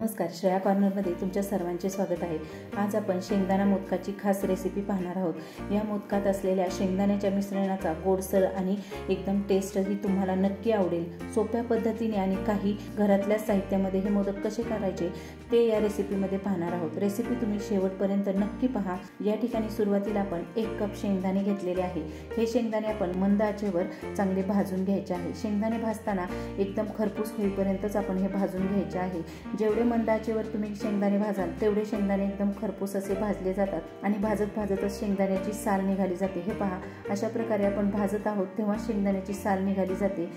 नमस्कार, श्रेया कॉर्नरमध्ये तुमच्या सर्वांचे स्वागत आहे। आज आपण शेंगदाणा मोदकाची खास रेसिपी पाहणार आहोत। या मोदकात असलेल्या शेंगदाण्याच्या मिश्रणाचा गोडसर आणि एकदम टेस्टही तुम्हाला नक्की आवडेल। सोप्या पद्धतीने आणि काही घरातल्या साहित्यामध्ये हे मोदक कसे करायचे ते या रेसिपीमध्ये पाहणार आहोत। रेसिपी तुम्ही शेवटपर्यंत नक्की पहा। या ठिकाणी सुरुवातीला आपण 1 कप शेंगदाणे घेतलेले आहे। हे शेंगदाणे आपण मंद आचेवर चांगले भाजून घ्यायचे आहे। शेंगदाणे भाजताना एकदम खरपूस होईपर्यंतच आपण हे भाजून घ्यायचे आहे। जेवढे मंद आचेवर तुम्ही शेंगदाणे भाजाल तेवढे शेंगदाणे एकदम खरपूस असे भाजले जातात आणि भाजत भाजतच शेंगदाण्याची साल निघाली जाते। हे पहा, अशा प्रकारे आपण भाजत आहोत तेव्हा शेंगदाण्याची साल निघाली जाते।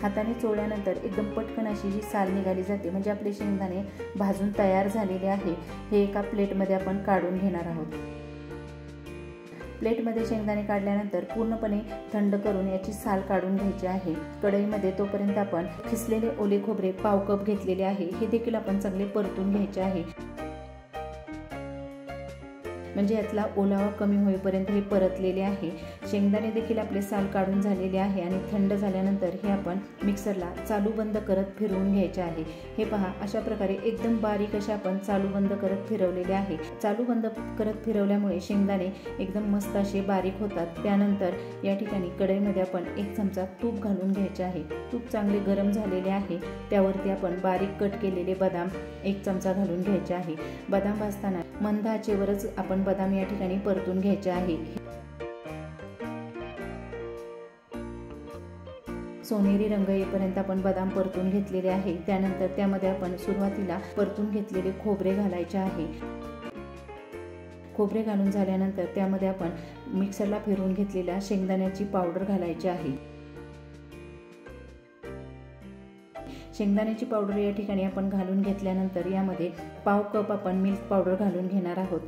हाताने चोळल्यानंतर एकदम पटकन अशी ही साल निघाली जाते, म्हणजे आपले शेंगदाणे भाजून तयार झालेले आहे। हे एका प्लेटमध्ये आपण काढून घेणार आहोत। प्लेटमध्ये शेंगदाणे काढल्यानंतर पूर्णपणे थंड करून याची साल काढून घ्यायची आहे। कढईमध्ये तोपर्यंत आपण खिसलेले ओले खोबरे पाव कप घेतलेले आहे। हे देखील आपण चांगले परतून घ्यायचे आहे, म्हणजे यातला ओलावा कमी होईपर्यंत हे परतलेले आहे। शेंगदाणे देखील आपले साल काढून झालेले आहे आणि थंड झाल्यानंतर हे आपण मिक्सरला चालू बंद करत फिरवून घ्यायचे आहे। हे पहा, अशा प्रकारे एकदम बारीक असे आपण चालू बंद करत फिरवलेले आहे। चालू बंद करत फिरवल्यामुळे शेंगदाणे एकदम मस्त असे बारीक होतात। त्यानंतर या ठिकाणी कढईमध्ये आपण 1 चमचा तूप घालून घ्यायचे आहे। तूप चांगले गरम झालेले आहे, त्यावरती आपण बारीक कट केलेले बदाम 1 चमचा घालून घ्यायचे आहे। बदाम भाजताना मंद आचेवरच आपण बदाम या ठिकाणी परतून घ्यायचे आहे। सोनेरी रंग येईपर्यंत आपण बदाम परतून घेतलेले आहे। त्यानंतर त्यामध्ये आपण सुरुवातीला परतून घेतलेले खोबरे घालायचे आहे। खोबरे घालून झाल्यानंतर त्यामध्ये आपण मिक्सरला फिरवून घेतलेल्या शेंगदाण्याची पावडर घालायची आहे। शेंगदाण्याची पावडर या ठिकाणी आपण घालून घेतल्यानंतर यामध्ये पाव कप आपण मिल्क पावडर घालून घेणार आहोत।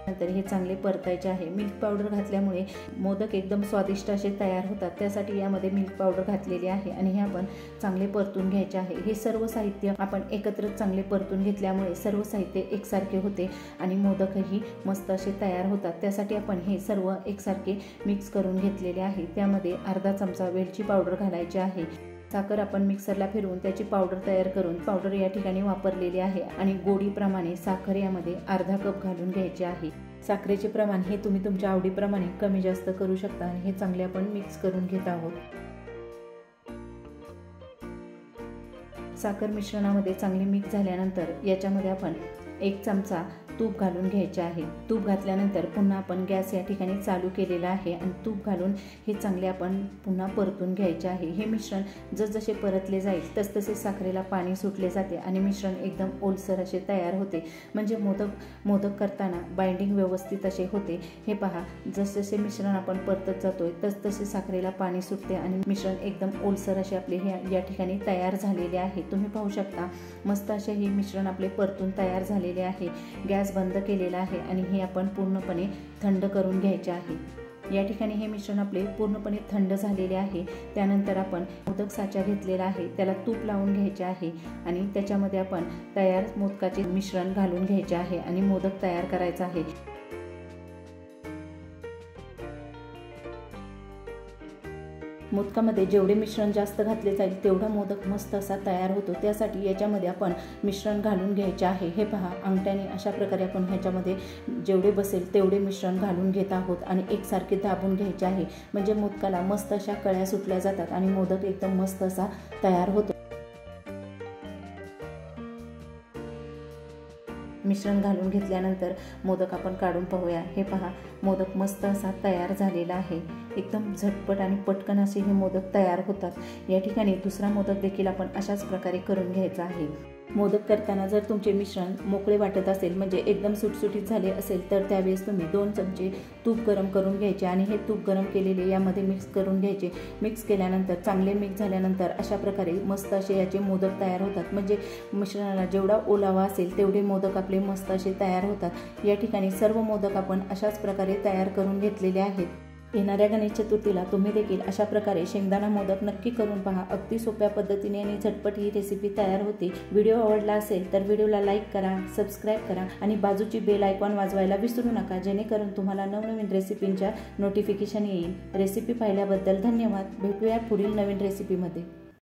नंतर हे चांगले परतायचे आहे। मिल्क पावडर घातल्यामुळे मोदक एकदम स्वादिष्ट असे तयार होतात, त्यासाठी यामध्ये मिल्क पावडर घातलेली आहे आणि हे आपण चांगले परतून घ्यायचे आहे। हे सर्व साहित्य आपण एकत्र चांगले परतून घेतल्यामुळे सर्व साहित्य एकसारखे होते आणि मोदकही मस्त असे तयार होतात। त्यासाठी आपण हे सर्व एकसारखे मिक्स करून घेतलेले आहे। त्यामध्ये अर्धा चमचा वेलची पावडर घालायची आहे। साखर आपण मिक्सरला फिरवून त्याची पावडर तयार करून पावडर या ठिकाणी वापरलेली आहे आणि गोडीप्रमाणे साखर यामध्ये अर्धा कप घालून घ्यायचे आहे। साखरेचे प्रमाण हे तुम्ही तुमच्या आवडीप्रमाणे कमी जास्त करू शकता आणि हे चांगले आपण मिक्स करून घेत आहोत। साखर मिश्रणामध्ये चांगले मिक्स झाल्यानंतर याच्यामध्ये आपण 1 चमचा तूप घालून घ्यायचे आहे। तूप घातल्यानंतर पुन्हा आपण गॅस या ठिकाणी चालू केलेला आहे आणि तूप घालून हे चांगले आपण पुन्हा परतून घ्यायचे आहे। हे मिश्रण जसजसे परतले जाईल तसतसे साखरेला पाणी सुटले जाते आणि मिश्रण एकदम ओलसर असे तयार होते, म्हणजे मोदक करताना बाइंडिंग व्यवस्थित असे होते। हे पहा, जसजसे मिश्रण आपण परतत जातोय तसतसे साखरेला पाणी सुटते आणि मिश्रण एकदम ओलसर असे आपले हे या ठिकाणी तयार झालेले आहे। तुम्ही पाहू शकता, मस्त असे हे मिश्रण आपले परतून तयार झालेले आहे। गॅस बंद केलेला आहे आणि हे आपण पूर्णपणे थंड करून घ्यायचे आहे। या ठिकाणी हे मिश्रण आपले पूर्णपणे थंड झालेले आहे। त्यानंतर आपण मोदक साचा घेतलेला आहे, त्याला तूप लावून घ्यायचे आहे आणि त्याच्यामध्ये आपण तयार मोदकाचे मिश्रण घालून घ्यायचे आहे आणि मोदक तयार करायचा आहे। मोदकामध्ये जेवढे मिश्रण जास्त घातले जाईल तेवढा मोदक मस्त असा तयार होतो। त्यासाठी याच्यामध्ये आपण मिश्रण घालून घ्यायचे आहे। हे पहा, अंगठ्याने अशा प्रकारे आपण ह्याच्यामध्ये जेवढे बसेल तेवढे मिश्रण घालून घेत आहोत आणि एकसारखे दाबून घ्यायचे आहे, म्हणजे मोदकाला मस्त अशा कळ्या सुटल्या जातात आणि मोदक एकदम मस्त असा तयार होतो। मिश्रण घालून घेतल्यानंतर मोदक आपण काढून पाहूया। हे पहा, मोदक मस्त असा तयार झालेला आहे। एकदम झटपट आणि पटकन असे हे मोदक तयार होतात। या ठिकाणी दुसरा मोदक देखील आपण अशाच प्रकारे करून घ्यायचा आहे। मोदक करताना जर तुमचे मिश्रण मोकळे वाटत असेल, म्हणजे एकदम सुटसुटीत झाले असेल, तर त्यावेळेस तुम्ही 2 चमचे तूप गरम करून घ्यायचे आणि हे तूप गरम केलेले यामध्ये मिक्स करून घ्यायचे। मिक्स केल्यानंतर चांगले मिक्स झाल्यानंतर अशा प्रकारे मस्त असे याचे मोदक तयार होतात, म्हणजे मिश्रणाला जेवढा ओलावा असेल तेवढे मोदक आपले मस्त असे तयार होतात। या ठिकाणी सर्व मोदक आपण अशाच प्रकारे तयार करून घेतलेले आहेत। येणाऱ्या गणेश चतुर्थीला तुम्ही देखील अशा प्रकारे शेंगदाणा मोदक नक्की करून पहा। अगदी सोप्या पद्धतीने आणि झटपट ही रेसिपी तयार होते। व्हिडिओ आवडला असेल तर व्हिडिओला लाईक करा, सबस्क्राईब करा आणि बाजूची बेल आयकॉन वाजवायला विसरू नका, जेणेकरून तुम्हाला नवनवीन रेसिपींच्या नोटिफिकेशन येईल। रेसिपी पाहिल्याबद्दल धन्यवाद। भेटूया पुढील नवीन रेसिपीमध्ये।